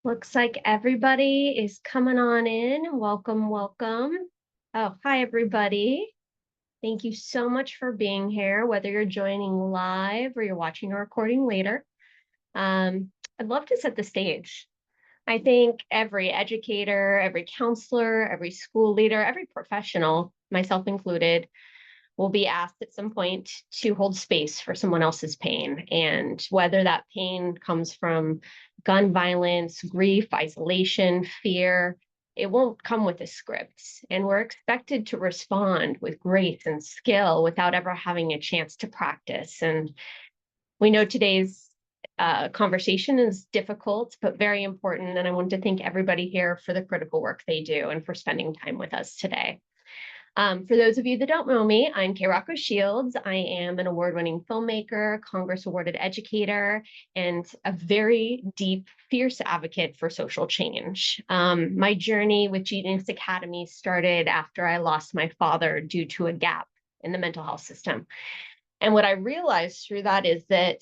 Looks like everybody is coming on in. Welcome, welcome. Oh, hi, everybody. Thank you so much for being here, whether you're joining live or you're watching a recording later. I'd love to set the stage. I think every educator, every counselor, every school leader, every professional, myself included, will be asked at some point to hold space for someone else's pain. And whether that pain comes from gun violence, grief, isolation, fear, it won't come with a script. And we're expected to respond with grace and skill without ever having a chance to practice. And we know today's conversation is difficult, but very important. And I want to thank everybody here for the critical work they do and for spending time with us today. For those of you that don't know me, I'm Rocco Shields. I am an award-winning filmmaker, Congress-awarded educator, and a very deep, fierce advocate for social change. My journey with Genius Academy started after I lost my father due to a gap in the mental health system. And what I realized through that is that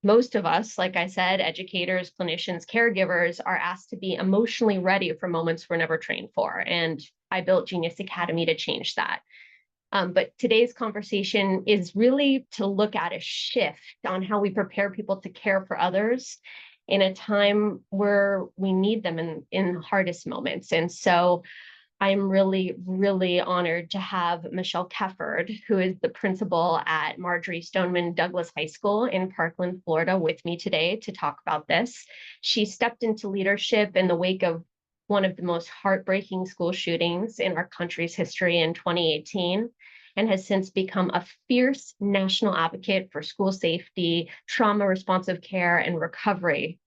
most of us, like I said, educators, clinicians, caregivers, are asked to be emotionally ready for moments we're never trained for. And I built Genius Academy to change that. But today's conversation is really to look at a shift on how we prepare people to care for others in a time where we need them in the hardest moments. And so I'm really, really honored to have Michelle Kefford, who is the principal at Marjory Stoneman Douglas High School in Parkland, Florida, with me today to talk about this. She stepped into leadership in the wake of one of the most heartbreaking school shootings in our country's history in 2018, and has since become a fierce national advocate for school safety, trauma responsive care, and recovery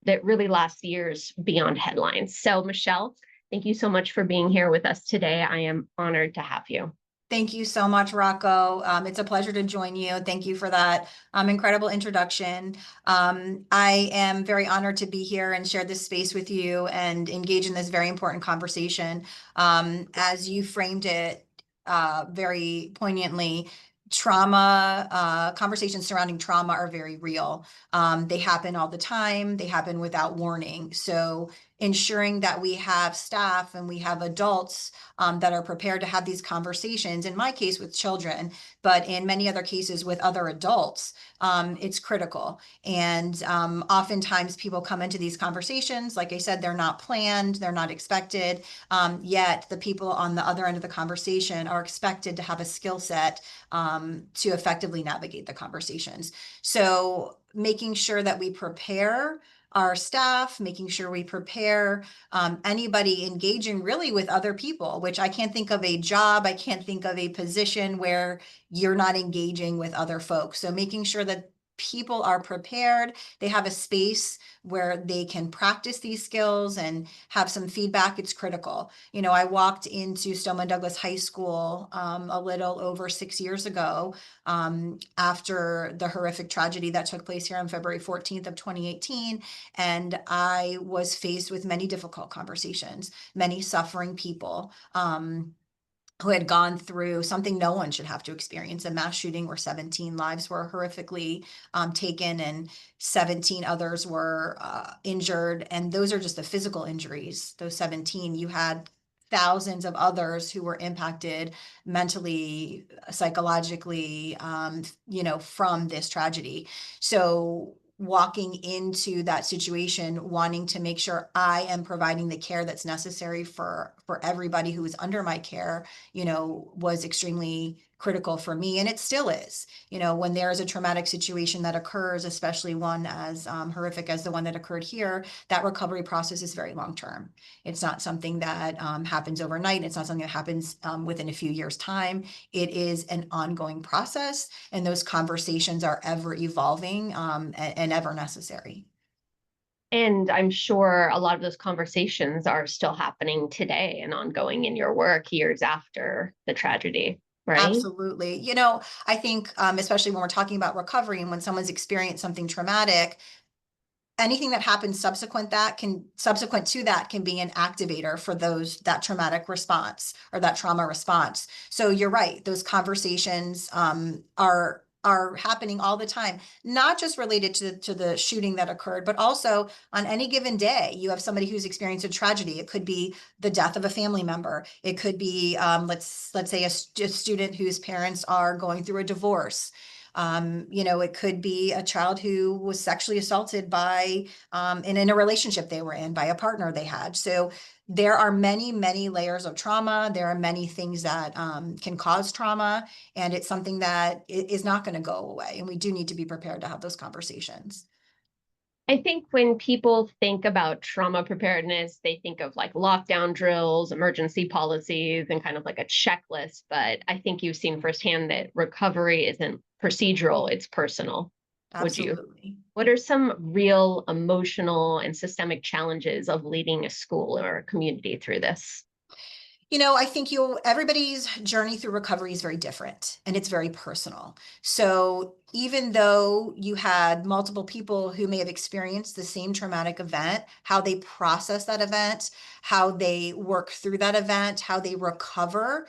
that really lasts years beyond headlines. So, Michelle, thank you so much for being here with us today. I am honored to have you. Thank you so much, Rocco. It's a pleasure to join you. Thank you for that incredible introduction. I am very honored to be here and share this space with you and engage in this very important conversation. As you framed it very poignantly, conversations surrounding trauma are very real. They happen all the time. They happen without warning. So ensuring that we have staff and we have adults that are prepared to have these conversations, in my case with children, but in many other cases with other adults, it's critical. And oftentimes people come into these conversations, like I said, they're not planned, they're not expected, yet the people on the other end of the conversation are expected to have a skill set to effectively navigate the conversations. So making sure that we prepare our staff, making sure we prepare anybody engaging really with other people, which I can't think of a job, I can't think of a position where you're not engaging with other folks. So making sure that people are prepared, they have a space where they can practice these skills and have some feedback, it's critical. You know, I walked into Stoneman Douglas High School a little over 6 years ago after the horrific tragedy that took place here on February 14th of 2018. And I was faced with many difficult conversations, many suffering people who had gone through something no one should have to experience, a mass shooting where 17 lives were horrifically taken and 17 others were injured. And those are just the physical injuries, those 17. You had thousands of others who were impacted mentally, psychologically, from this tragedy. So walking into that situation, wanting to make sure I am providing the care that's necessary for everybody who is under my care, was extremely critical for me. And it still is, when there is a traumatic situation that occurs, especially one as horrific as the one that occurred here, that recovery process is very long-term. It's not something that happens overnight. It's not something that happens within a few years' time. It is an ongoing process, and those conversations are ever evolving and ever necessary. And I'm sure a lot of those conversations are still happening today and ongoing in your work years after the tragedy, right? Absolutely. I think, especially when we're talking about recovery and when someone's experienced something traumatic, anything that happens subsequent to that can be an activator for that traumatic response or that trauma response. So you're right. Those conversations are are happening all the time, not just related to the shooting that occurred, but also on any given day, you have somebody who's experienced a tragedy. It could be the death of a family member. It could be, let's say a student whose parents are going through a divorce. It could be a child who was sexually assaulted by, in a relationship they were in by a partner they had. So there are many, many layers of trauma. There are many things that can cause trauma, and it's something that is not going to go away. And we do need to be prepared to have those conversations. I think when people think about trauma preparedness, they think of like lockdown drills, emergency policies, and kind of like a checklist. But I think you've seen firsthand that recovery isn't procedural, it's personal. Would you? Absolutely. What are some real emotional and systemic challenges of leading a school or a community through this? I think everybody's journey through recovery is very different and it's very personal. So even though you had multiple people who may have experienced the same traumatic event, how they process that event, how they work through that event, how they recover,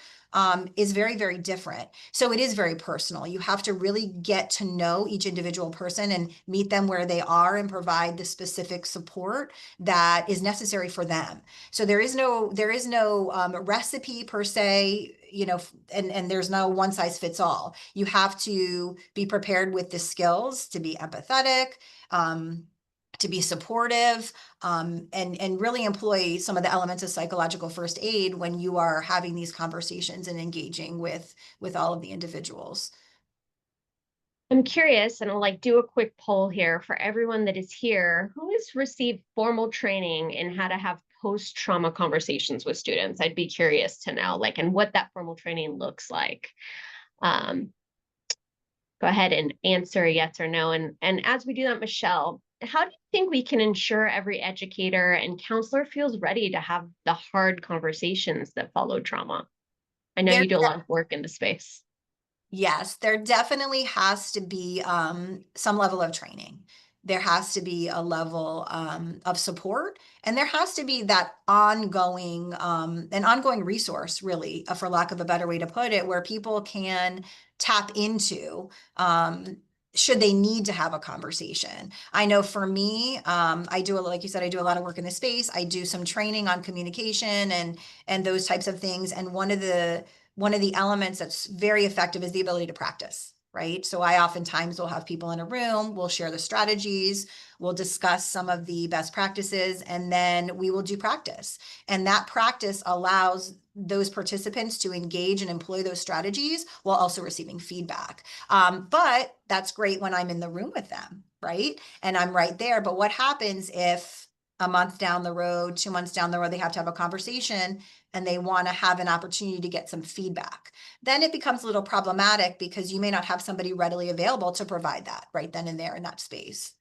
is very, very different. So it is very personal. You have to really get to know each individual person and meet them where they are and provide the specific support that is necessary for them. So there is no recipe per se, and there's no one size fits all. You have to be prepared with the skills to be empathetic, to be supportive, and really employ some of the elements of psychological first aid when you are having these conversations and engaging with all of the individuals. I'm curious, and I'll like do a quick poll here for everyone that is here. Who has received formal training in how to have post-trauma conversations with students? I'd be curious to know, like, and what that formal training looks like. Um, Go ahead and answer yes or no. And as we do that, Michelle, how do you think we can ensure every educator and counselor feels ready to have the hard conversations that follow trauma? I know There you do a lot of work in the space. Yes, there definitely has to be some level of training. There has to be a level of support, and there has to be that an ongoing resource, really, for lack of a better way to put it, where people can tap into should they need to have a conversation. I know for me, like you said, I do a lot of work in this space. I do some training on communication and those types of things, and one of the elements that's very effective is the ability to practice, right? So I oftentimes will have people in a room, we'll share the strategies, we'll discuss some of the best practices, and then we will do practice. And that practice allows those participants to engage and employ those strategies while also receiving feedback. But that's great when I'm in the room with them, right? And I'm right there. But what happens if a month down the road, 2 months down the road, they have to have a conversation and they want to have an opportunity to get some feedback? Then it becomes a little problematic because you may not have somebody readily available to provide that right then and there in that space.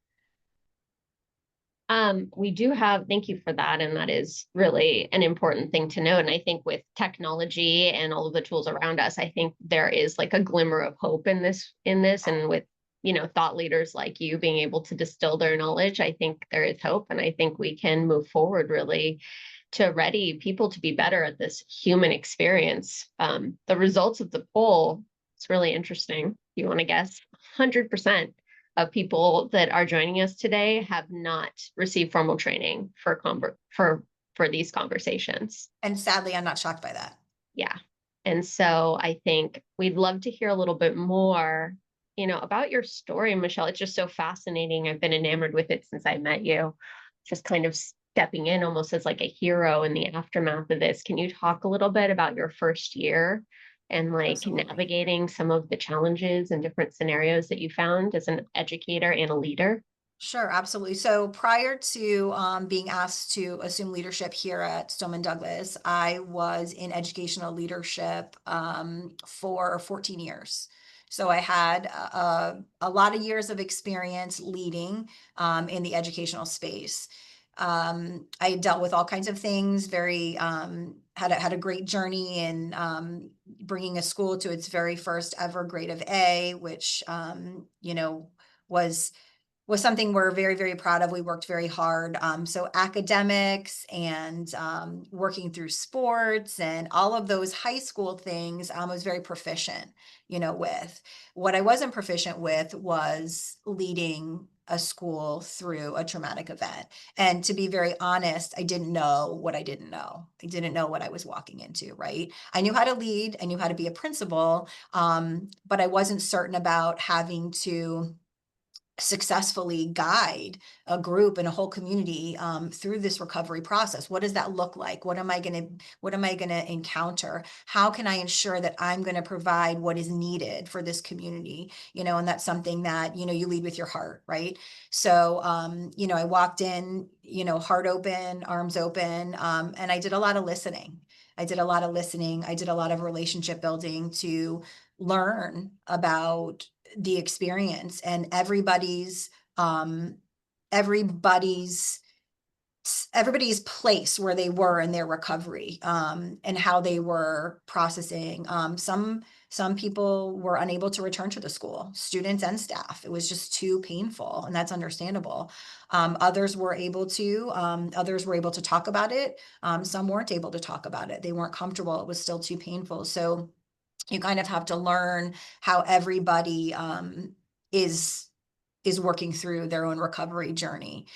We do have, thank you for that. And that is really an important thing to know. And I think with technology and all of the tools around us, I think there is like a glimmer of hope in this, and with, thought leaders like you being able to distill their knowledge, I think there is hope. And I think we can move forward really to ready people to be better at this human experience. The results of the poll, it's really interesting. You want to guess? 100% of people that are joining us today have not received formal training for these conversations. And sadly, I'm not shocked by that. Yeah. And so I think we'd love to hear a little bit more, about your story, Michelle. It's just so fascinating. I've been enamored with it since I met you, just kind of stepping in almost as like a hero in the aftermath of this. Can you talk a little bit about your first year and like Absolutely. navigating some of the challenges and different scenarios that you found as an educator and a leader? Sure, absolutely. So prior to being asked to assume leadership here at Stoneman Douglas, I was in educational leadership for 14 years. So I had a lot of years of experience leading in the educational space. I dealt with all kinds of things. Had a great journey in bringing a school to its very first ever grade of A, which was was something we're very, very proud of. We worked very hard. So academics and working through sports and all of those high school things, I was very proficient, with. What I wasn't proficient with was leading a school through a traumatic event. And to be very honest, I didn't know what I didn't know. I didn't know what I was walking into, right? I knew how to lead, I knew how to be a principal, but I wasn't certain about having to successfully guide a group and a whole community through this recovery process. What does that look like? What am I going to encounter? How can I ensure that I'm going to provide what is needed for this community? And that's something that, you lead with your heart, right? So, I walked in, heart open, arms open, and I did a lot of listening. I did a lot of listening. I did a lot of relationship building to learn about the experience and um everybody's everybody's place where they were in their recovery, and how they were processing. Some people were unable to return to the school, students and staff. It was just too painful, and that's understandable. Others were able to talk about it. Some weren't able to talk about it. They weren't comfortable. It was still too painful. So you kind of have to learn how everybody is working through their own recovery journey.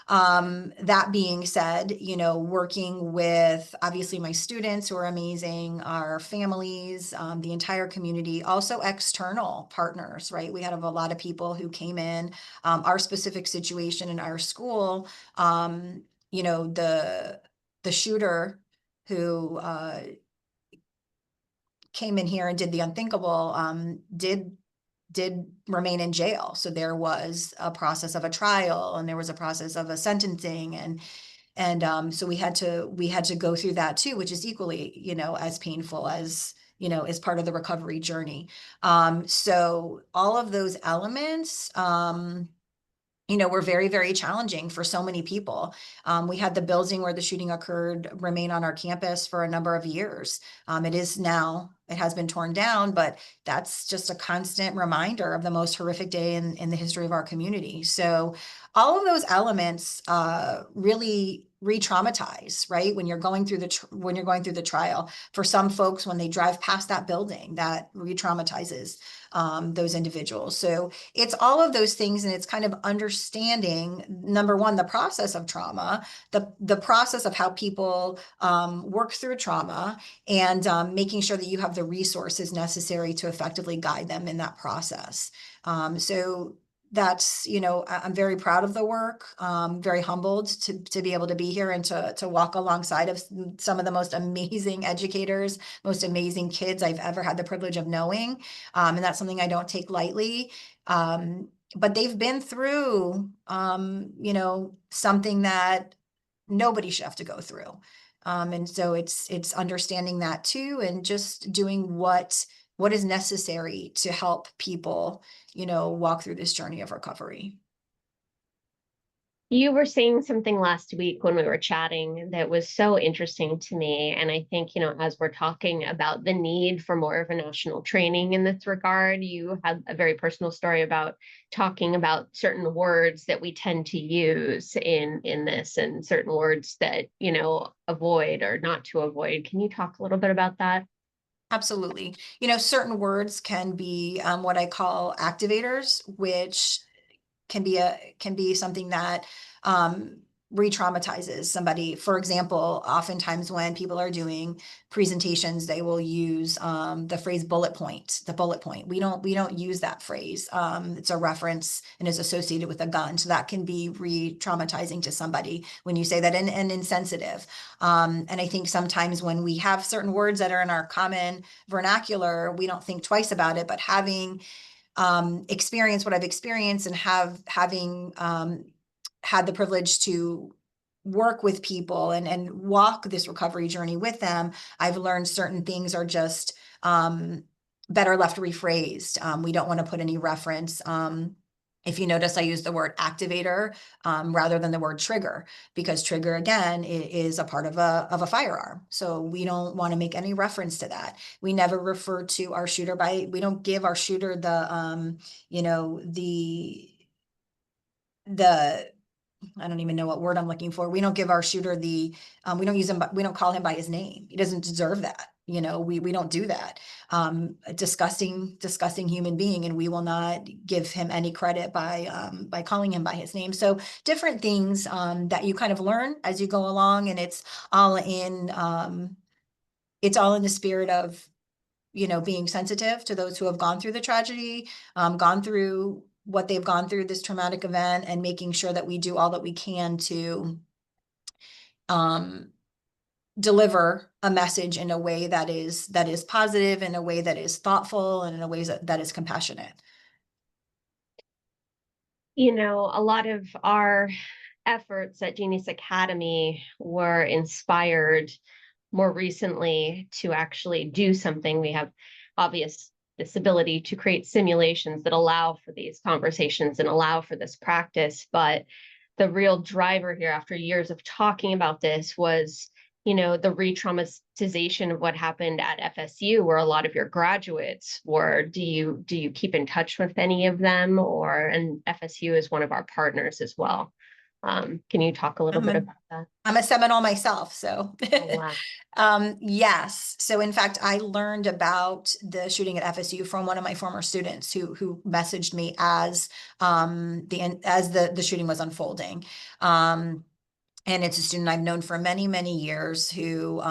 That being said, working with obviously my students who are amazing, our families, the entire community, also external partners, right? We had a lot of people who came in, our specific situation in our school, the shooter who came in here and did the unthinkable, did remain in jail. So there was a process of a trial, and there was a process of a sentencing, and so we had to go through that too, which is equally, as painful as part of the recovery journey. So all of those elements, were very, very challenging for so many people. We had the building where the shooting occurred remain on our campus for a number of years. It has been torn down, but that's just a constant reminder of the most horrific day in the history of our community. So all of those elements really re-traumatize, right? When you're going through the trial. For some folks, when they drive past that building, that re-traumatizes those individuals. So it's all of those things, and it's kind of understanding, number one, the process of trauma, the process of how people work through trauma, and making sure that you have the resources necessary to effectively guide them in that process. So that's, I'm very proud of the work, very humbled to be able to be here and to walk alongside of some of the most amazing educators, most amazing kids I've ever had the privilege of knowing. And that's something I don't take lightly. But they've been through, something that nobody should have to go through. And so it's understanding that too, and just doing what is necessary to help people, walk through this journey of recovery. You were saying something last week when we were chatting that was so interesting to me. And I think, as we're talking about the need for more of a national training in this regard, you had a very personal story about talking about certain words that we tend to use in this, and certain words that, avoid or not to avoid. Can you talk a little bit about that? Absolutely. Certain words can be what I call activators, which can be something that re-traumatizes somebody. For example, oftentimes when people are doing presentations, they will use the phrase the bullet point. We don't use that phrase. It's a reference and is associated with a gun. So that can be re-traumatizing to somebody when you say that, and insensitive. And I think sometimes when we have certain words that are in our common vernacular, we don't think twice about it, but having experience what I've experienced, and having had the privilege to work with people and walk this recovery journey with them, I've learned certain things are just better left rephrased. We don't want to put any reference. If you notice, I use the word activator rather than the word trigger, because trigger, again, is a part of a firearm. So we don't want to make any reference to that. We never refer to our shooter we don't give our shooter the the I don't even know what word I'm looking for. We don't give our shooter we don't use him, we don't call him by his name. He doesn't deserve that. We don't do that. A disgusting human being, and we will not give him any credit by calling him by his name. So different things, that you kind of learn as you go along, and all in, it's all in the spirit of, being sensitive to those who have gone through the tragedy, gone through what they've gone through, this traumatic event, and making sure that we do all that we can to um, deliver a message in a way that is positive, in a way that is thoughtful, and in a way that is compassionate. A lot of our efforts at Genius Academy were inspired more recently to actually do something. We have obvious this ability to create simulations that allow for these conversations and allow for this practice. But the real driver here, after years of talking about this, was the re-traumatization of what happened at FSU, where a lot of your graduates were. Do you keep in touch with any of them? And FSU is one of our partners as well. Can you talk a little bit about that? I'm a Seminole myself, so Oh, wow. yes. So in fact, I learned about the shooting at FSU from one of my former students who messaged me as the shooting was unfolding. And it's a student I've known for many, many years who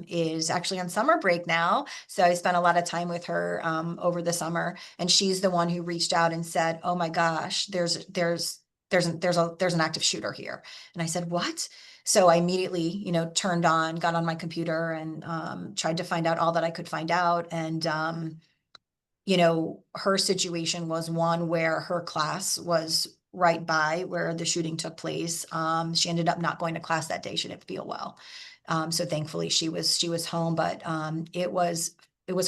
is actually on summer break now. So I spent a lot of time with her over the summer, and she's the one who reached out and said, "Oh my gosh, there's an active shooter here." And I said, "What?" So I immediately, got on my computer and tried to find out all that I could find out. And her situation was one where her class was right by where the shooting took place. She ended up not going to class that day. She didn't feel well. So thankfully she was home, but it was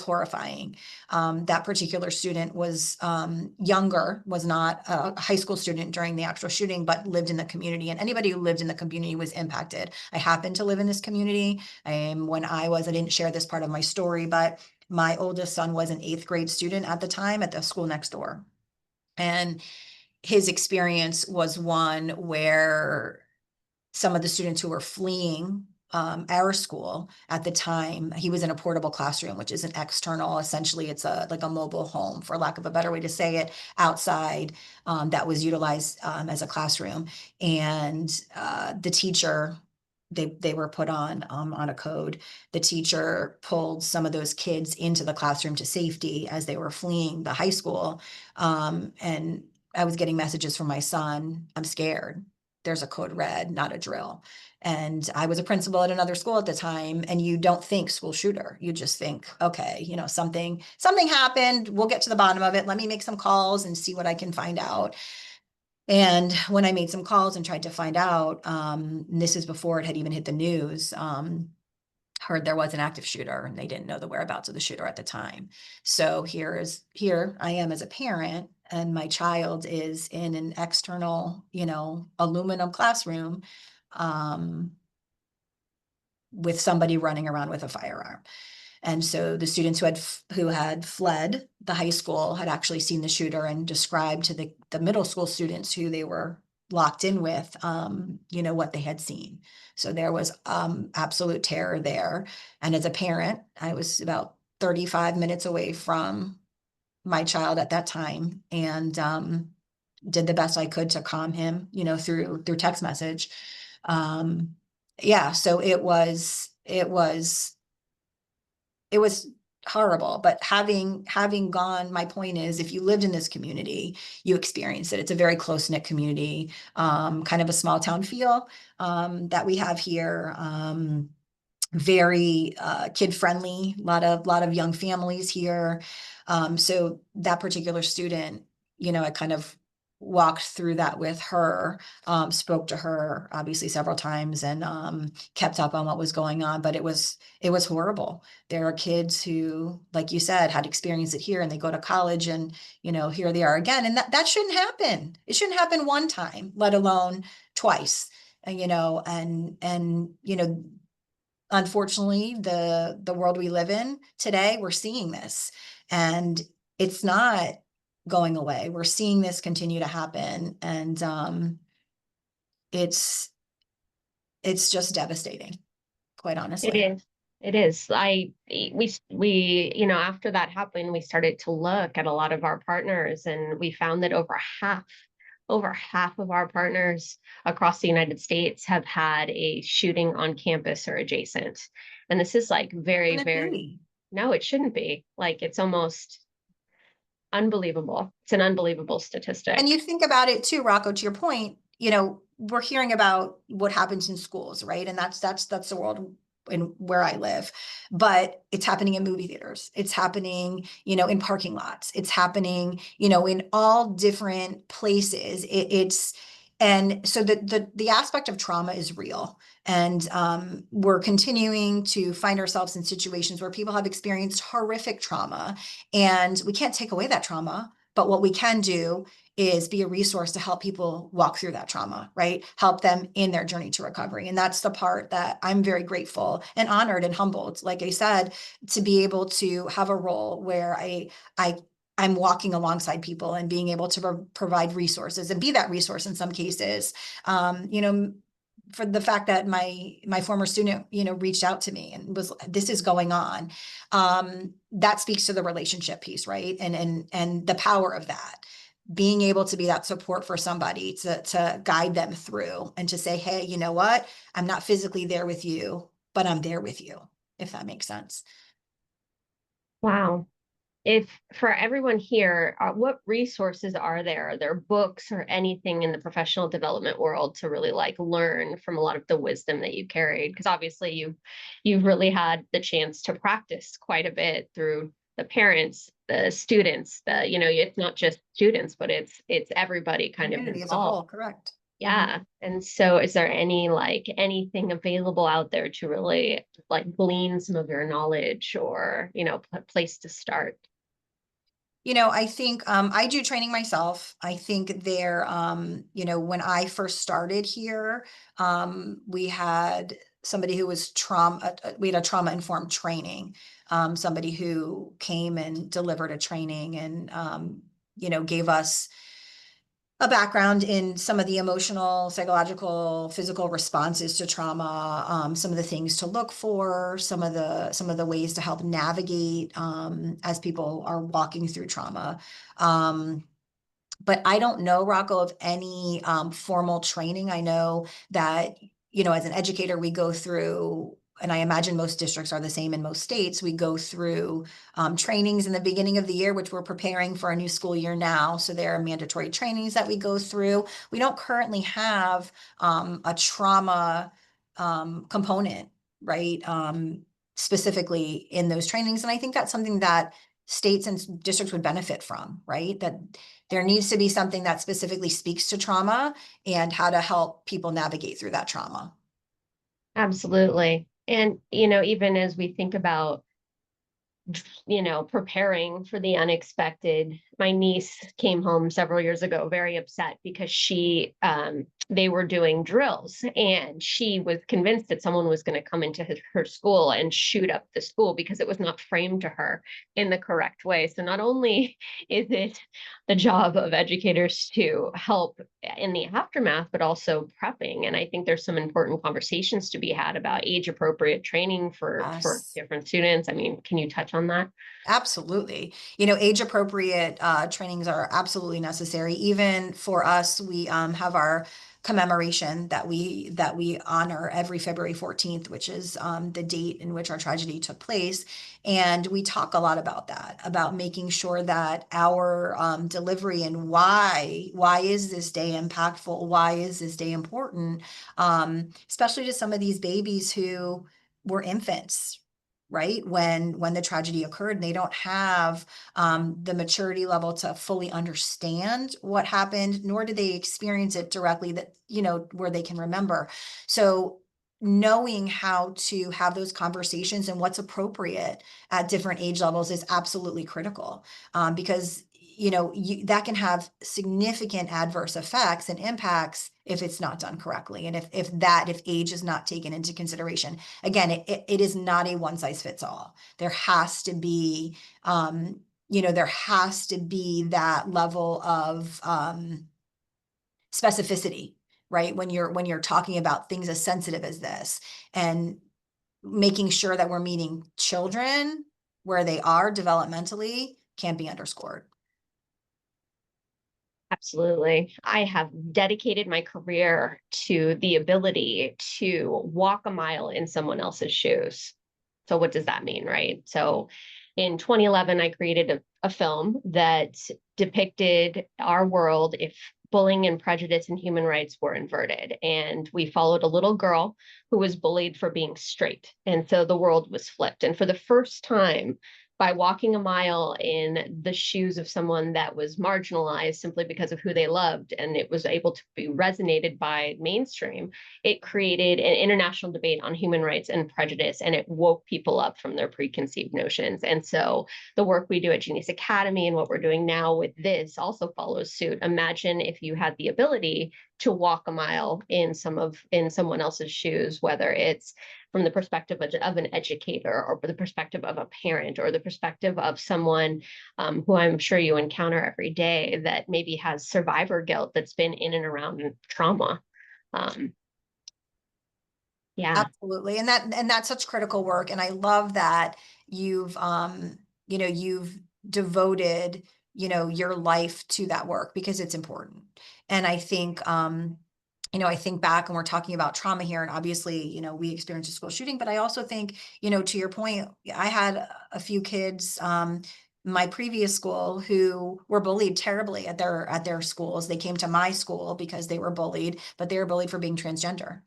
horrifying. That particular student was younger, was not a high school student during the actual shooting, but lived in the community, and anybody who lived in the community was impacted. I happened to live in this community. I didn't share this part of my story, but my oldest son was an 8th grade student at the time at the school next door. And his experience was one where some of the students who were fleeing our school at the time, he was in a portable classroom, which is an external, essentially it's like a mobile home, for lack of a better way to say it, outside, that was utilized as a classroom. And the teacher, they were put on a code. The teacher pulled some of those kids into the classroom to safety as they were fleeing the high school. And I was getting messages from my son, "I'm scared. There's a code red, not a drill." And I was a principal at another school at the time, and you don't think school shooter. You just think, okay, something happened. We'll get to the bottom of it. Let me make some calls and see what I can find out. And when I made some calls and tried to find out, and this is before it had even hit the news, heard there was an active shooter, and they didn't know the whereabouts of the shooter at the time. So here I am as a parent, and my child is in an external, aluminum classroom, um, with somebody running around with a firearm. And so the students who had fled the high school had actually seen the shooter and described to the middle school students who they were locked in with, what they had seen. So there was absolute terror there. And as a parent, I was about 35 minutes away from my child at that time, and did the best I could to calm him, through text message. Yeah, so it was horrible, but having gone, my point is, if you lived in this community, you experience it. It's a very close-knit community, kind of a small town feel, that we have here. Very kid friendly, lot of young families here. So that particular student, I kind of walked through that with her, spoke to her obviously several times, and kept up on what was going on. But it was horrible. There are kids who, like you said, had experienced it here, and they go to college, and here they are again. And that shouldn't happen. It shouldn't happen one time, let alone twice. And unfortunately, the world we live in today, we're seeing this, and it's not going away. We're seeing this continue to happen. And it's it's just devastating, quite It honestly. is. It is. We, after that happened, we started to look at a lot of our partners, and we found that over half of our partners across the United States have had a shooting on campus or adjacent. And this is like very, Shouldn't it very, be? no, it shouldn't be. Like, it's almost unbelievable. It's an unbelievable And statistic. you think about it too, Rocco, to your point, we're hearing about what happens in schools, right? And that's the world in where I live. But it's happening in movie theaters. It's happening, in parking lots. It's happening, in all different places. And so the aspect of trauma is real. And we're continuing to find ourselves in situations where people have experienced horrific trauma, and we can't take away that trauma. But what we can do is be a resource to help people walk through that trauma, right? Help them in their journey to recovery. And that's the part that I'm very grateful and honored and humbled, like I said, to be able to have a role where I I'm walking alongside people and being able to provide resources and be that resource in some cases. For the fact that my former student, reached out to me and was, this is going on. That speaks to the relationship piece, right? And the power of that, being able to be that support for somebody to guide them through and to say, hey, you know what? I'm not physically there with you, but I'm there with you, if that makes sense. Wow. If for everyone here, what resources are there? Are there books or anything in the professional development world to really like learn from a lot of the wisdom that you carried? Because obviously you've really had the chance to practice quite a bit through the parents, the students, it's not just students, but it's everybody kind of Community as a involved. whole, correct. Yeah. And so is there anything available out there to really like glean some of your knowledge or, place to start? I think I do training myself. I think when I first started here, we had somebody who was we had a trauma informed training, somebody who came and delivered a training and, gave us a background in some of the emotional, psychological, physical responses to trauma, some of the things to look for, some of the ways to help navigate as people are walking through trauma. But I don't know, Rocco, of any formal training. I know that, as an educator, we go through, and I imagine most districts are the same in most states, we go through trainings in the beginning of the year, which we're preparing for a new school year now. So there are mandatory trainings that we go through. We don't currently have a trauma component, right? Specifically in those trainings. And I think that's something that states and districts would benefit from, right? That there needs to be something that specifically speaks to trauma and how to help people navigate through that trauma. Absolutely. And, even as we think about preparing for the unexpected. My niece came home several years ago very upset because they were doing drills and she was convinced that someone was going to come into her school and shoot up the school because it was not framed to her in the correct way. So not only is it the job of educators to help in the aftermath, but also prepping. And I think there's some important conversations to be had about age appropriate training for Yes. different students. I mean, can you touch on that? Absolutely. Age appropriate trainings are absolutely necessary. Even for us, we have our commemoration that we honor every February 14th, which is the date in which our tragedy took place. And we talk a lot about that, about making sure that our delivery and why is this day impactful? Why is this day important? Especially to some of these babies who were infants, right, when the tragedy occurred, and they don't have the maturity level to fully understand what happened, nor do they experience it directly, that where they can remember. So knowing how to have those conversations and what's appropriate at different age levels is absolutely critical, because that can have significant adverse effects and impacts if it's not done correctly, and if age is not taken into consideration. Again, it is not a one size fits all. There has to be that level of specificity right? When you're talking about things as sensitive as this, and making sure that we're meeting children where they are developmentally can't be underscored. Absolutely. I have dedicated my career to the ability to walk a mile in someone else's shoes. So, what does that mean, right? So, in 2011, I created a film that depicted our world if bullying and prejudice and human rights were inverted. And we followed a little girl who was bullied for being straight. And so the world was flipped. And for the first time, by walking a mile in the shoes of someone that was marginalized simply because of who they loved, and it was able to be resonated by mainstream, it created an international debate on human rights and prejudice, and it woke people up from their preconceived notions. And so the work we do at Genius Academy and what we're doing now with this also follows suit. Imagine if you had the ability to walk a mile in someone else's shoes, whether it's from the perspective of an educator, or the perspective of a parent, or the perspective of someone who I'm sure you encounter every day that maybe has survivor guilt that's been in and around trauma. Um, yeah. Absolutely. And that's such critical work. And I love that you've you've devoted, your life to that work because it's important. And I think I think back and we're talking about trauma here, and obviously, we experienced a school shooting, but I also think, to your point, I had a few kids, my previous school who were bullied terribly at their schools. They came to my school because they were bullied, but they were bullied for being transgender.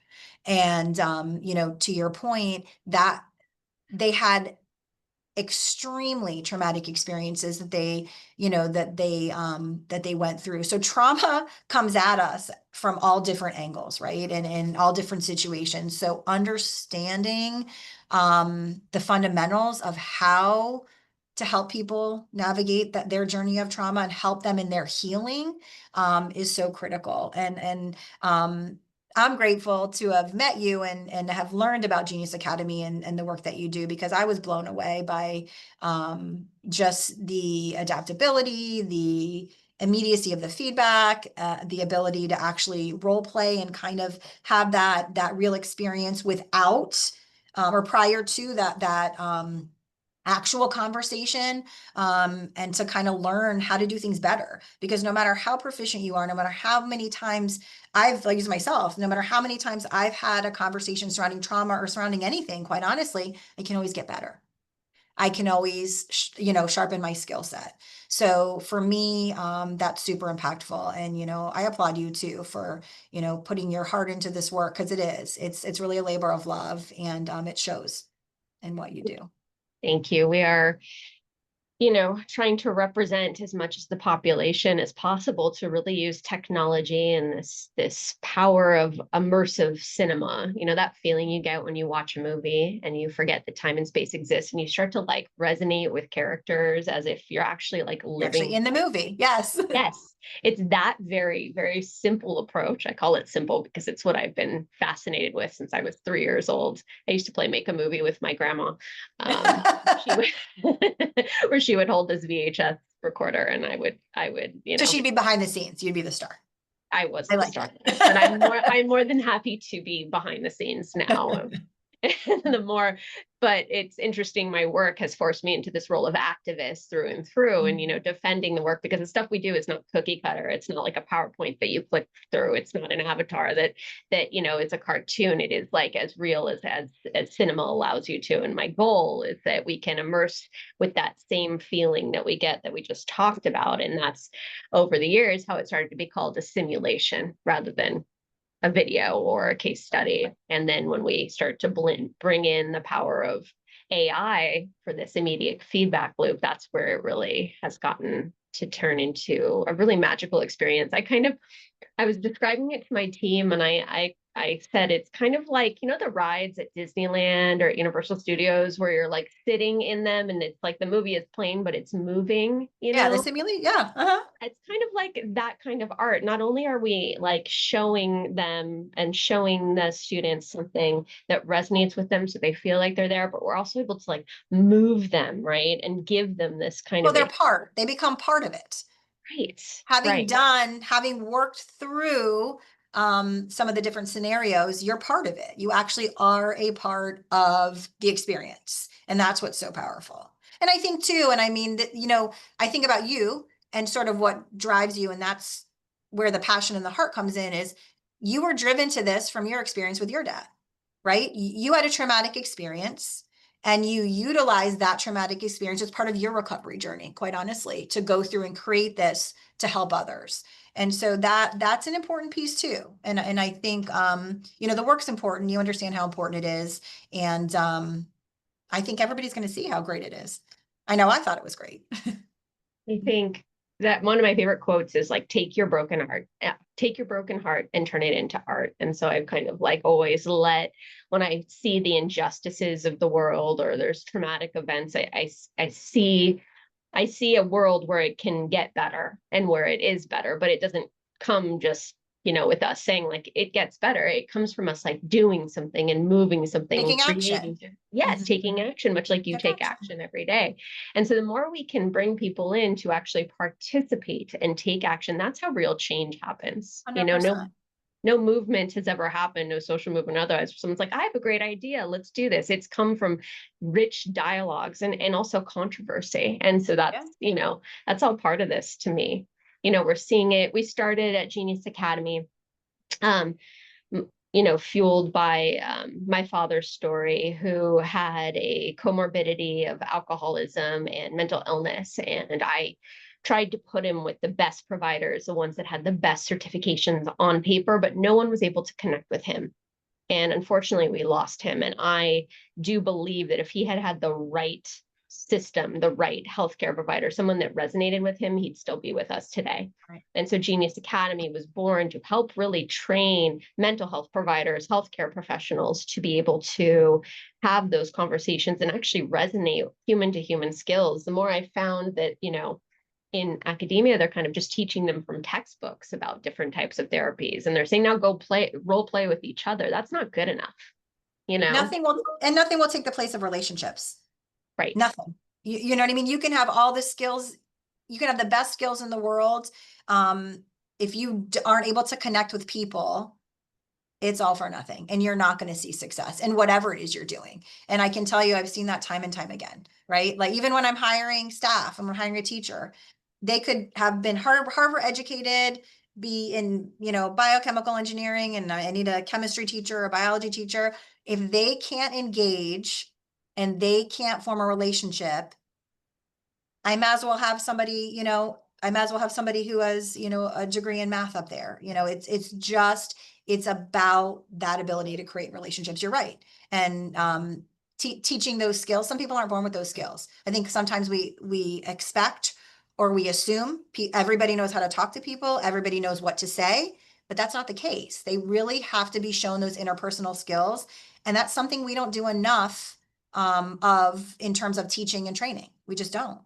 And to your point, that they had extremely traumatic experiences that they went through. So trauma comes at us from all different angles, right? And in all different situations. So understanding the fundamentals of how to help people navigate their journey of trauma and help them in their healing is so critical. And I'm grateful to have met you and have learned about Genius Academy and the work that you do, because I was blown away by just the adaptability, the immediacy of the feedback, the ability to actually role play and kind of have that real experience without or prior to that actual conversation, and to kind of learn how to do things better. Because no matter how proficient you are, no matter how many times I've used myself, no matter how many times I've had a conversation surrounding trauma or surrounding anything, quite honestly, I can always get better. I can always, sharpen my skill set. So for me, that's super impactful. And, I applaud you too for, putting your heart into this work, because it's really a labor of love, and it shows in what you do. Thank you. We are, trying to represent as much as the population as possible to really use technology and this power of immersive cinema. That feeling you get when you watch a movie and you forget that time and space exists, and you start to like resonate with characters as if you're actually like You're actually living. in the movie. Yes. Yes, it's that very, very simple approach. I call it simple because it's what I've been fascinated with since I was 3 years old. I used to play make a movie with my grandma. She would, where she would hold this VHS recorder, and I would, So she'd be behind the scenes. You'd be the star. I was I the like star, but it. I'm more than happy to be behind the scenes now. The more, but it's interesting, my work has forced me into this role of activist through and through, and defending the work, because the stuff we do is not cookie cutter. It's not like a PowerPoint that you click through. It's not an avatar that it's a cartoon. It is like as real as cinema allows you to. And my goal is that we can immerse with that same feeling that we get, that we just talked about. And that's, over the years, how it started to be called a simulation rather than a video or a case study. And then when we start to bring in the power of AI for this immediate feedback loop, that's where it really has gotten to turn into a really magical experience. I was describing it to my team, and I said it's kind of like, the rides at Disneyland or Universal Studios where you're like sitting in them and it's like the movie is playing, but it's moving, Yeah, the simulate. Yeah. Uh-huh. It's kind of like that kind of art. Not only are we like showing them and showing the students something that resonates with them so they feel like they're there, but we're also able to like move them, right? And give them this kind Well, of they become part of it. right, Having right. done, having worked through some of the different scenarios, you're part of it. You actually are a part of the experience. And that's what's so powerful. And I think too, and I mean that, I think about you and sort of what drives you, and that's where the passion and the heart comes in, is you were driven to this from your experience with your dad, right? You had a traumatic experience and you utilize that traumatic experience as part of your recovery journey, quite honestly, to go through and create this to help others. And so that's an important piece too. And I think the work's important. You understand how important it is. And I think everybody's going to see how great it is. I know I thought it was great. I think that one of my favorite quotes is like, take your broken heart, and turn it into art. And so I've kind of like always when I see the injustices of the world or there's traumatic events, I see a world where it can get better and where it is better, but it doesn't come just, with us saying like it gets better. It comes from us like doing something and moving something and Taking creating. action. Yes, Mhm. taking action, much like you take action every day. And so the more we can bring people in to actually participate and take action, that's how real change happens. 100%. No movement has ever happened, no social movement otherwise. Someone's like, I have a great idea, let's do this. It's come from rich dialogues and also controversy. And so Yeah. that's all part of this to me. We're seeing it. We started at Genius Academy, um, fueled by my father's story, who had a comorbidity of alcoholism and mental illness. And I tried to put him with the best providers, the ones that had the best certifications on paper, but no one was able to connect with him. And unfortunately, we lost him. And I do believe that if he had had the right system, the right healthcare provider, someone that resonated with him, he'd still be with us today. Right. And so Genius Academy was born to help really train mental health providers, healthcare professionals to be able to have those conversations and actually resonate human to human skills. The more I found that, in academia, they're kind of just teaching them from textbooks about different types of therapies. And they're saying, now go role play with each other. That's not good enough, Nothing will take the place of relationships. Right. Nothing. You know what I mean? You can have all the skills, you can have the best skills in the world. If you aren't able to connect with people, it's all for nothing. And you're not going to see success in whatever it is you're doing. And I can tell you, I've seen that time and time again, right? Like even when I'm hiring staff and we're hiring a teacher, they could have been Harvard educated, be in, biochemical engineering, and I need a chemistry teacher or a biology teacher. If they can't engage and they can't form a relationship, I might as well have somebody, who has, a degree in math up there. It's about that ability to create relationships. You're right. And teaching those skills. Some people aren't born with those skills. I think sometimes we expect or we assume everybody knows how to talk to people, everybody knows what to say, but that's not the case. They really have to be shown those interpersonal skills. And that's something we don't do enough of in terms of teaching and training. We just don't.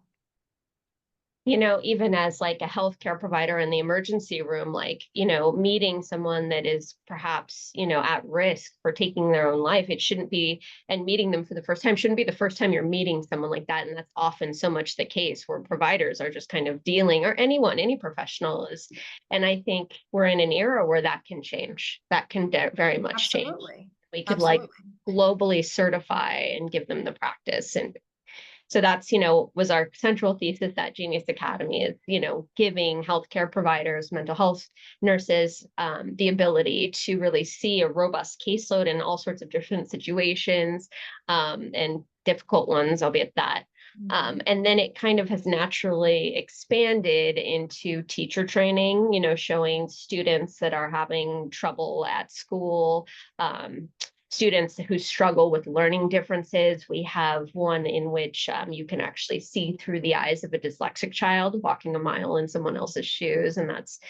Even as like a healthcare provider in the emergency room, like, meeting someone that is perhaps, at risk for taking their own life, it shouldn't be, and meeting them for the first time shouldn't be the first time you're meeting someone like that. And that's often so much the case where providers are just kind of dealing, or any professional is. And I think we're in an era where that can change. That can very much change. Absolutely. We could Absolutely. like globally certify and give them the practice. And so that's, was our central thesis at Genius Academy is, giving healthcare providers, mental health nurses, the ability to really see a robust caseload in all sorts of different situations, and difficult ones, albeit that. And then it kind of has naturally expanded into teacher training, showing students that are having trouble at school, students who struggle with learning differences. We have one in which you can actually see through the eyes of a dyslexic child walking a mile in someone else's shoes. And that's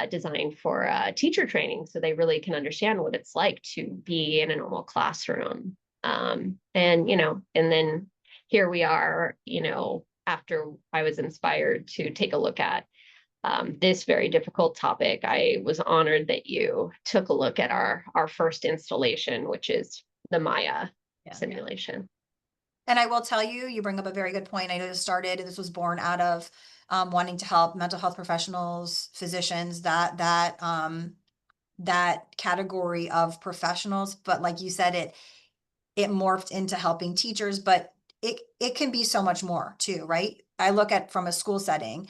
designed for teacher training. So they really can understand what it's like to be in a normal classroom. And then here we are, after I was inspired to take a look at this very difficult topic, I was honored that you took a look at our first installation, which is the Maya simulation. And I will tell you, you bring up a very good point. I know this was born out of wanting to help mental health professionals, physicians, that that category of professionals, but like you said, it morphed into helping teachers, but it can be so much more too, right? I look at from a school setting,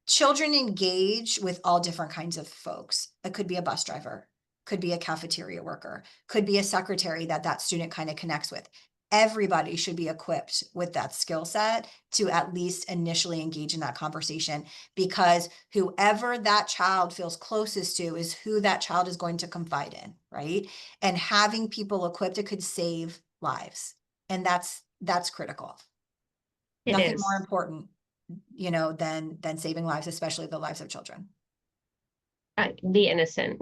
children engage with all different kinds of folks. It could be a bus driver, could be a cafeteria worker, could be a secretary that that student kind of connects with. Everybody should be equipped with that skill set to at least initially engage in that conversation, because whoever that child feels closest to is who that child is going to confide in, right? And having people equipped, it could save lives. And that's critical. It Nothing more is. important, than saving lives, especially the lives of children. The innocent.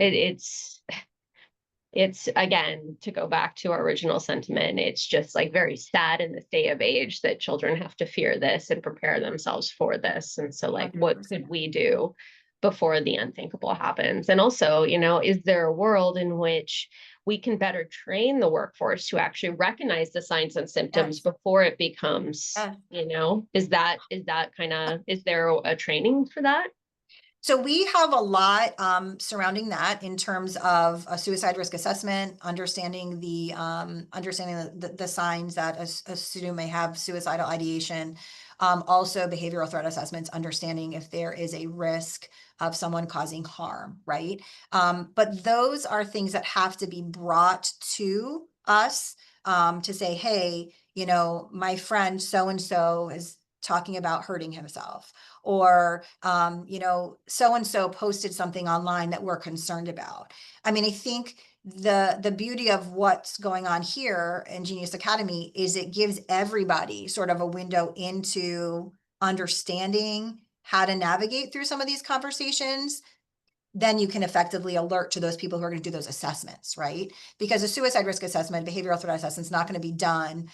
It's again, to go back to our original sentiment, it's just like very sad in this day of age that children have to fear this and prepare themselves for this. And so, like, what could 100%. we do before the unthinkable happens? And also, is there a world in which we can better train the workforce to actually recognize the signs and symptoms Yes. before it becomes, Yes. is there a training for that? So we have a lot surrounding that in terms of a suicide risk assessment, understanding the signs that a student may have suicidal ideation. Also behavioral threat assessments, understanding if there is a risk of someone causing harm, right? But those are things that have to be brought to us to say, hey, my friend so and so is talking about hurting himself, or so and so posted something online that we're concerned about. I mean, I think the beauty of what's going on here in Genius Academy is it gives everybody sort of a window into understanding how to navigate through some of these conversations. Then you can effectively alert to those people who are going to do those assessments, right? Because a suicide risk assessment, behavioral threat assessment is not going to be done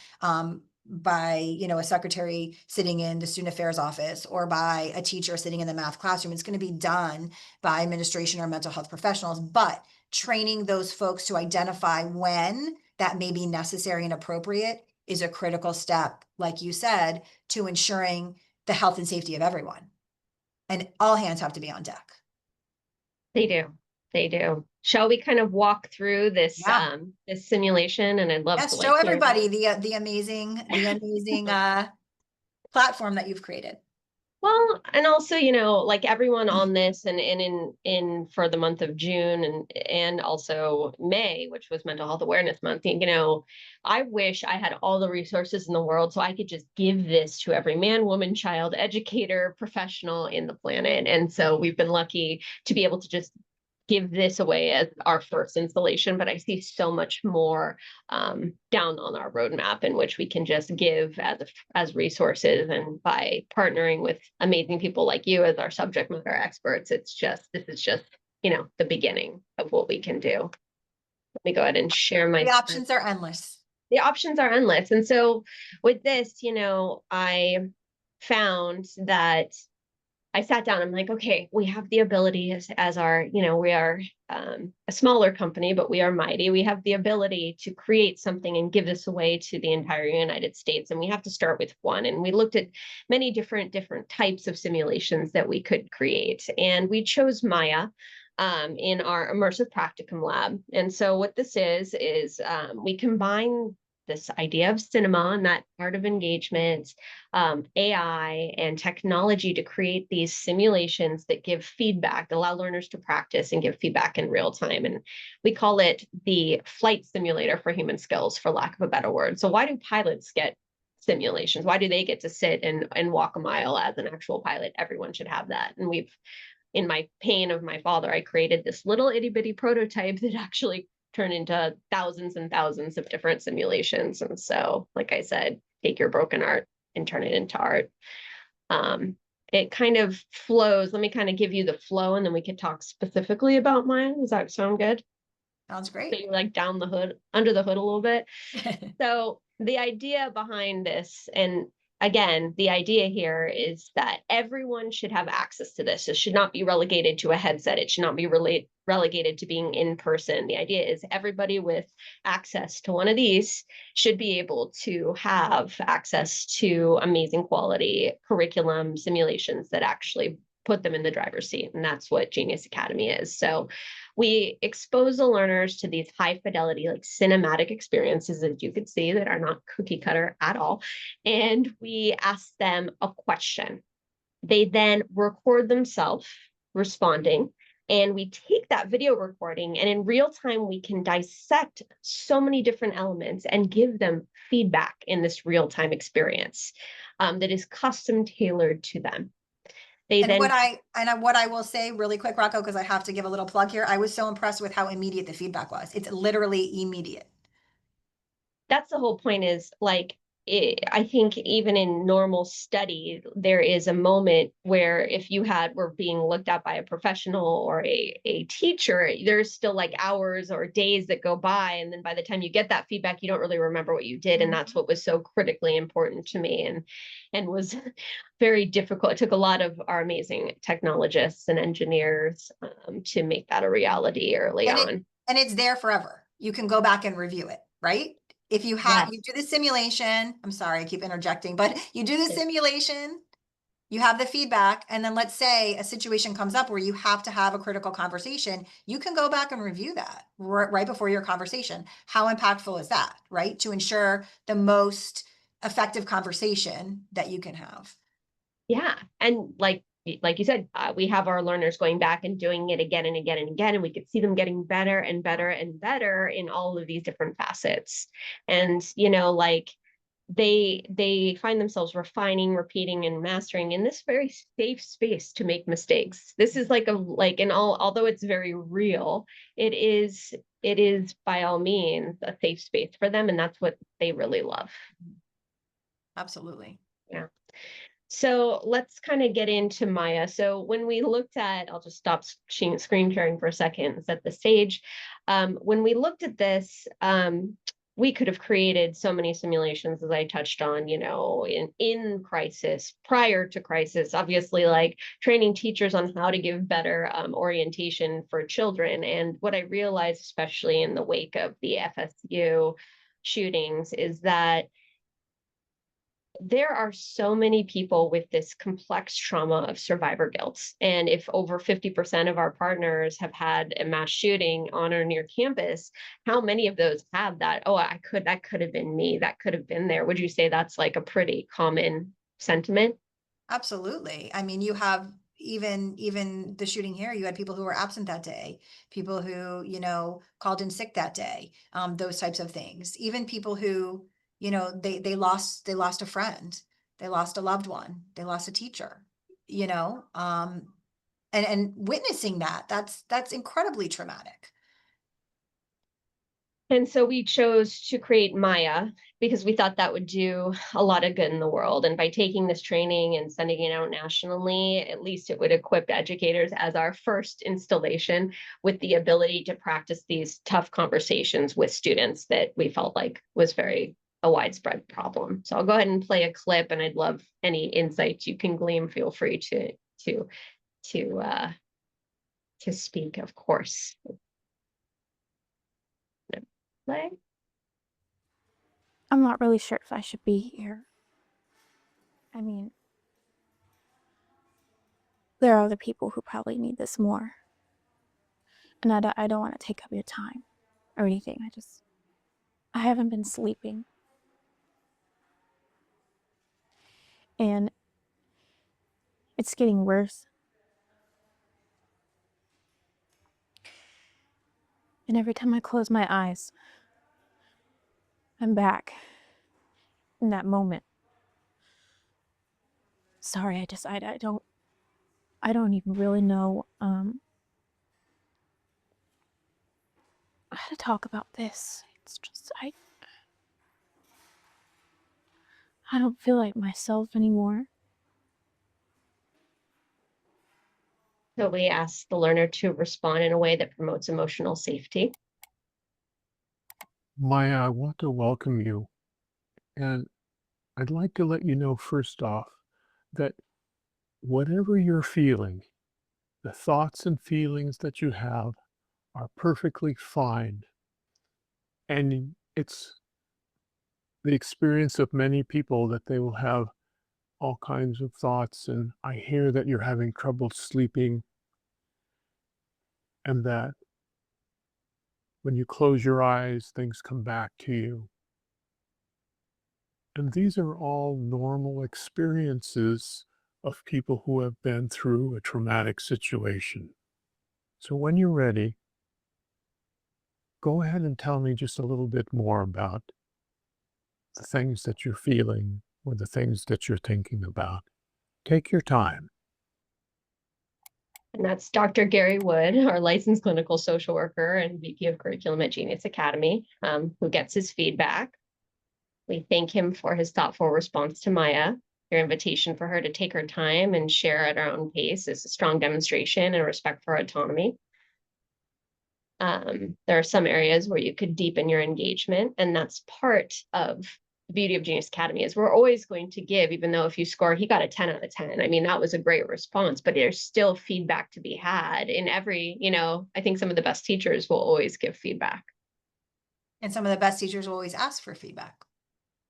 by a secretary sitting in the student affairs office or by a teacher sitting in the math classroom. It's going to be done by administration or mental health professionals, but training those folks to identify when that may be necessary and appropriate is a critical step, like you said, to ensuring the health and safety of everyone. And all hands have to be on deck. They do. They do. Shall we kind of walk through Yeah. this simulation? And I'd love to Yes, show like hear everybody the amazing platform that you've created. well, and also, like everyone on this and in for the month of June and also May, which was Mental Health Awareness Month, I wish I had all the resources in the world so I could just give this to every man, woman, child, educator, professional in the planet. And so we've been lucky to be able to just give this away as our first installation, but I see so much more down on our roadmap in which we can just give as resources. And by partnering with amazing people like you as our subject matter experts, this is just the beginning of what we can do. Let me go ahead and share my The screen. options are endless. The options are endless. And so with this, I found that I sat down. I'm like, okay, we have the ability as our, we are a smaller company, but we are mighty. We have the ability to create something and give this away to the entire United States. And we have to start with one. And we looked at many different types of simulations that we could create. And we chose Maya in our immersive practicum lab. And so what this is we combine this idea of cinema and that art of engagement, AI and technology to create these simulations that give feedback, that allow learners to practice and give feedback in real time. And we call it the flight simulator for human skills, for lack of a better word. So why do pilots get simulations? Why do they get to sit and walk a mile as an actual pilot? Everyone should have that. And in my pain of my father, I created this little itty bitty prototype that actually turned into thousands and thousands of different simulations. And so, like I said, take your broken art and turn it into art. It kind of flows. Let me kind of give you the flow and then we could talk specifically about mine. Does that sound good? Sounds So great. you're like down the hood, under the hood a little bit. So the idea behind this, and again, the idea here is that everyone should have access to this. It should not be relegated to a headset. It should not be relegated to being in person. The idea is everybody with access to one of these should be able to have access to amazing quality curriculum simulations that actually put them in the driver's seat. And that's what Genius Academy is. So we expose the learners to these high fidelity, like cinematic experiences, as you could see, that are not cookie cutter at all. And we ask them a question. They then record themselves responding. And we take that video recording, and in real time, we can dissect so many different elements and give them feedback in this real time experience that is custom tailored to them. They And then what I will say really quick, Rocco, because I have to give a little plug here. I was so impressed with how immediate the feedback was. It's literally immediate. That's the whole point is like I think even in normal study there is a moment where if you were being looked at by a professional or a teacher, there's still like hours or days that go by, and then by the time you get that feedback you don't really remember what you did. And that's what was so critically important to me, and was very difficult. It took a lot of our amazing technologists and engineers to make that a reality early And on. it's there forever. You can go back and review it, right? If you Yes. do the simulation, I'm sorry, I keep interjecting, but you do the simulation, you have the feedback, and then let's say a situation comes up where you have to have a critical conversation, you can go back and review that right before your conversation. How impactful is that, right? To ensure the most effective conversation that you can have. Yeah. And like you said, we have our learners going back and doing it again and again and again, and we could see them getting better and better and better in all of these different facets. And like they find themselves refining, repeating, and mastering in this very safe space to make mistakes. This is like in all, although it's very real, it is by all means a safe space for them, and that's what they really love. Absolutely. Yeah. So let's kind of get into Maya. So when we looked at, I'll just stop screen sharing for a second, set the stage. When we looked at this, we could have created so many simulations, as I touched on, in crisis, prior to crisis, obviously, like training teachers on how to give better orientation for children. And what I realized, especially in the wake of the FSU shootings, is that there are so many people with this complex trauma of survivor guilt. And if over 50% of our partners have had a mass shooting on or near campus, how many of those have that? Oh, that could have been me. That could have been there. Would you say that's like a pretty common sentiment? Absolutely. I mean, you have even the shooting here, you had people who were absent that day, people who, called in sick that day, those types of things. Even people who, they lost a friend, they lost a loved one, they lost a teacher, and witnessing that's incredibly traumatic. And so we chose to create Maya because we thought that would do a lot of good in the world. And by taking this training and sending it out nationally, at least it would equip educators as our first installation with the ability to practice these tough conversations with students that we felt like was very a widespread problem. So I'll go ahead and play a clip, and I'd love any insights you can glean. Feel free to to uh, to speak, of course. Play. I'm not really sure if I should be here. I mean, there are other people who probably need this more. And I don't want to take up your time or anything. I haven't been sleeping. And it's getting worse. And every time I close my eyes, I'm back in that moment. Sorry, I don't even really know how to talk about this. It's just I don't feel like myself anymore. So we ask the learner to respond in a way that promotes emotional safety. Maya, I want to welcome you, and I'd like to let you know first off that whatever you're feeling, the thoughts and feelings that you have are perfectly fine. And it's the experience of many people that they will have all kinds of thoughts, and I hear that you're having trouble sleeping, and that when you close your eyes, things come back to you. And these are all normal experiences of people who have been through a traumatic situation. So when you're ready, go ahead and tell me just a little bit more about the things that you're feeling or the things that you're thinking about. Take your time. And that's Dr. Gary Wood, our licensed clinical social worker and VP of curriculum at Genius Academy, who gets his feedback. We thank him for his thoughtful response to Maya. Your invitation for her to take her time and share at her own pace is a strong demonstration and respect for autonomy. There are some areas where you could deepen your engagement, and that's part of the beauty of Genius Academy is we're always going to give, even though if you score, he got a 10 out of 10. I mean, that was a great response, but there's still feedback to be had in every, I think some of the best teachers will always give feedback. And some of the best teachers will always ask for feedback.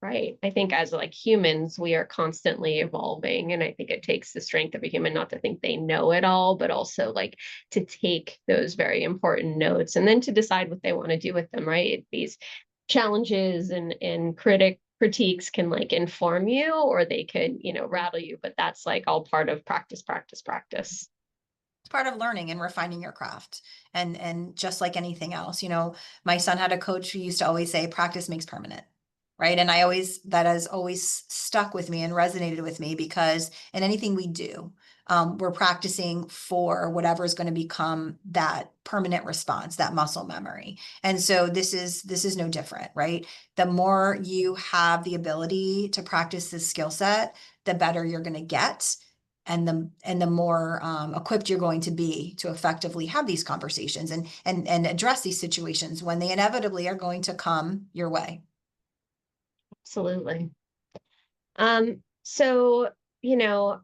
Right. I think as like humans, we are constantly evolving. And I think it takes the strength of a human not to think they know it all, but also like to take those very important notes and then to decide what they want to do with them, right? These challenges and critiques can like inform you or they could, rattle you, but that's like all part of practice. It's part of learning and refining your craft. And just like anything else, my son had a coach who used to always say, practice makes permanent. Right. And that has always stuck with me and resonated with me because in anything we do, we're practicing for whatever is going to become that permanent response, that muscle memory. And so this is no different, right? The more you have the ability to practice this skill set, the better you're going to get. And the more equipped you're going to be to effectively have these conversations and address these situations when they inevitably are going to come your way. Absolutely. So, I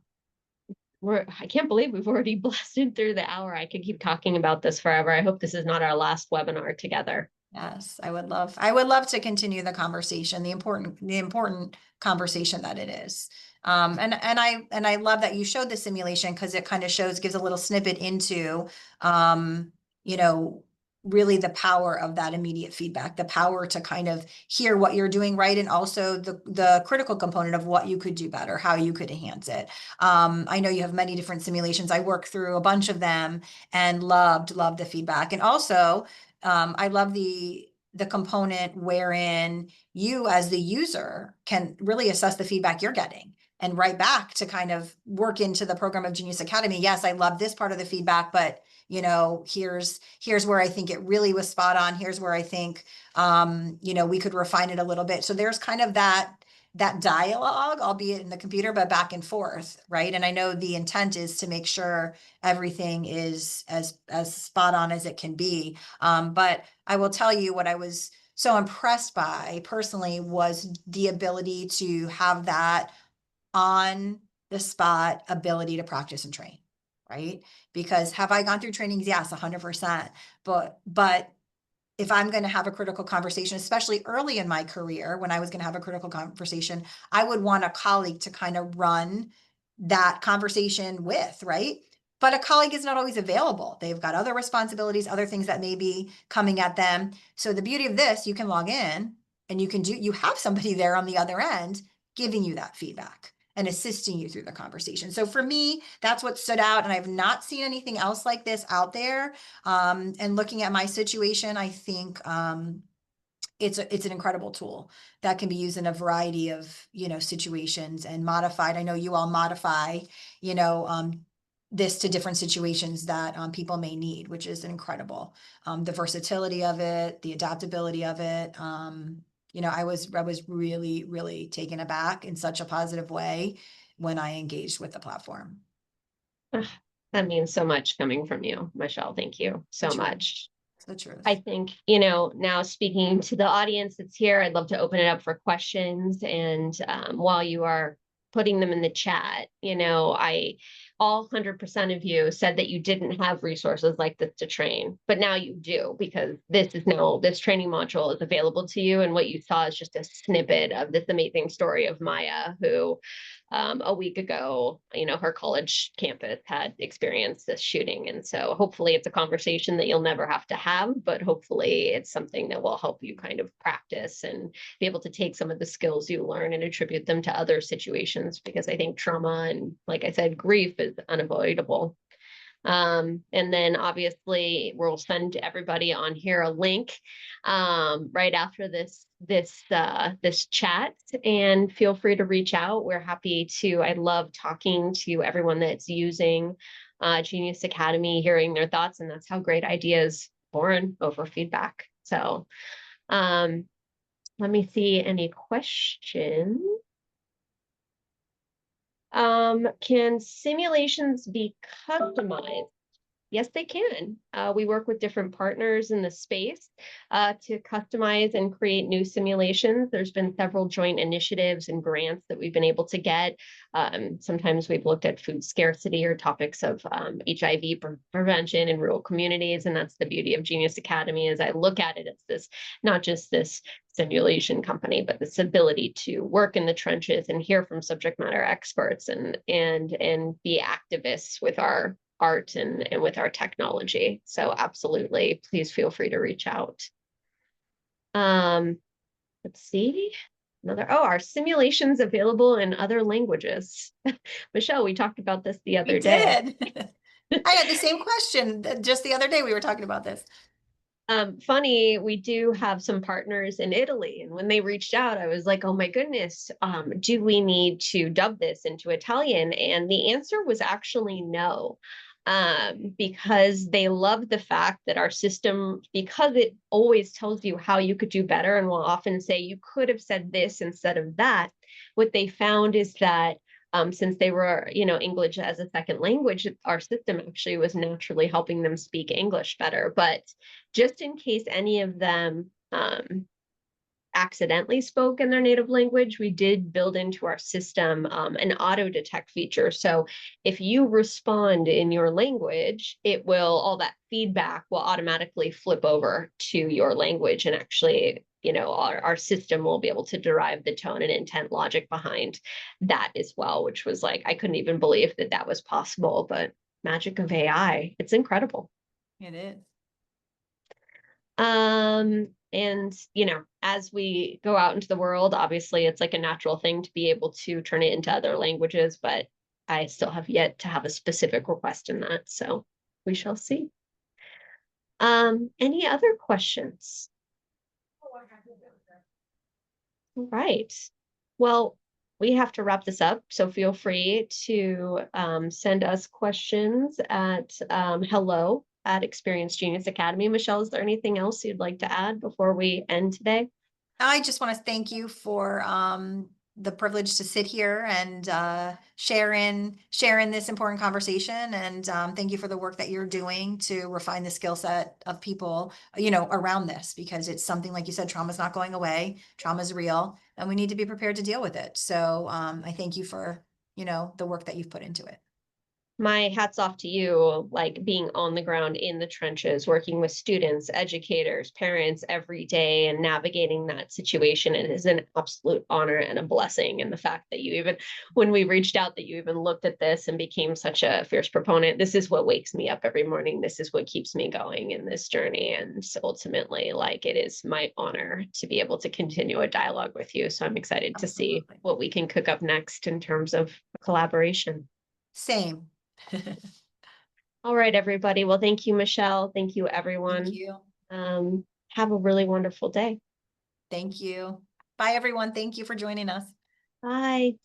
can't believe we've already blasted through the hour. I could keep talking about this forever. I hope this is not our last webinar together. Yes, I would love to continue the conversation, the important conversation that it is. And I love that you showed the simulation because it kind of gives a little snippet into, really the power of that immediate feedback, the power to kind of hear what you're doing right, and also the critical component of what you could do better, how you could enhance it. I know you have many different simulations. I worked through a bunch of them and loved the feedback. And also, I love the component wherein you as the user can really assess the feedback you're getting and write back to kind of work into the program of Genius Academy. Yes, I love this part of the feedback, but here's where I think it really was spot on. Here's where I think, we could refine it a little bit. So there's kind of that dialogue, albeit in the computer, but back and forth, right? And I know the intent is to make sure everything is as spot on as it can be. But I will tell you what I was so impressed by personally was the ability to have that on the spot ability to practice and train, right? Because have I gone through trainings? Yes, 100%. But if I'm going to have a critical conversation, especially early in my career, when I was going to have a critical conversation, I would want a colleague to kind of run that conversation with, right? But a colleague is not always available. They've got other responsibilities, other things that may be coming at them. So the beauty of this, you can log in and you have somebody there on the other end giving you that feedback and assisting you through the conversation. So for me, that's what stood out. And I've not seen anything else like this out there. And looking at my situation, I think it's an incredible tool that can be used in a variety of, situations and modified. I know you all modify, this to different situations that people may need, which is incredible. The versatility of it, the adaptability of it. I was really, really taken aback in such a positive way when I engaged with the platform. That means so much coming from you, Michelle. Thank you so much. It's the truth. I think, now speaking to the audience that's here, I'd love to open it up for questions. And while you are putting them in the chat, all 100% of you said that you didn't have resources like this to train, but now you do, because this training module is available to you. And what you saw is just a snippet of this amazing story of Maya, who a week ago, her college campus had experienced this shooting. And so hopefully it's a conversation that you'll never have to have, but hopefully it's something that will help you kind of practice and be able to take some of the skills you learn and attribute them to other situations, because I think trauma and, like I said, grief is unavoidable. And then obviously we'll send everybody on here a link right after this chat, and feel free to reach out. We're happy to. I love talking to everyone that's using Genius Academy, hearing their thoughts, and that's how great ideas born over feedback. So let me see any questions. Can simulations be customized? Yes, they can. We work with different partners in the space to customize and create new simulations. There's been several joint initiatives and grants that we've been able to get. Sometimes we've looked at food scarcity or topics of HIV prevention in rural communities, and that's the beauty of Genius Academy. As I look at it, it's this, not just this simulation company, but this ability to work in the trenches and hear from subject matter experts and be activists with our art and with our technology. So absolutely, please feel free to reach out. Let's see. Our simulations available in other languages. Michelle, we talked about this the other day. I had the same question just the other day. We were talking about this. Funny, we do have some partners in Italy, and when they reached out, I was like, oh my goodness, do we need to dub this into Italian? And the answer was actually no, because they love the fact that our system, because it always tells you how you could do better, and will often say you could have said this instead of that. What they found is that since they were, English as a second language, our system actually was naturally helping them speak English better. But just in case any of them accidentally spoke in their native language, we did build into our system an auto detect feature. So if you respond in your language, all that feedback will automatically flip over to your language, and actually, our system will be able to derive the tone and intent logic behind that as well, which was like, I couldn't even believe that was possible, but magic of AI, it's incredible. It is. And as we go out into the world, obviously it's like a natural thing to be able to turn it into other languages, but I still have yet to have a specific request in that, so we shall see. Any other questions? All right. Well, we have to wrap this up, so feel free to send us questions at hello@Experience Genius Academy. Michelle, is there anything else you'd like to add before we end today? I just want to thank you for the privilege to sit here and share in this important conversation. And thank you for the work that you're doing to refine the skill set of people, around this, because it's something, like you said, trauma is not going away. Trauma is real, and we need to be prepared to deal with it. So I thank you for, the work that you've put into it. My hat's off to you, like being on the ground in the trenches, working with students, educators, parents every day, and navigating that situation. It is an absolute honor and a blessing. And the fact that when we reached out, that you even looked at this and became such a fierce proponent, this is what wakes me up every morning. This is what keeps me going in this journey. And so ultimately, like, it is my honor to be able to continue a dialogue with you. So I'm excited to see what we can cook up next in terms of collaboration. Same. All right, everybody. Well, thank you, Michelle. Thank you, everyone. Thank you. Have a really wonderful day. Thank you. Bye, everyone. Thank you for joining us. Bye.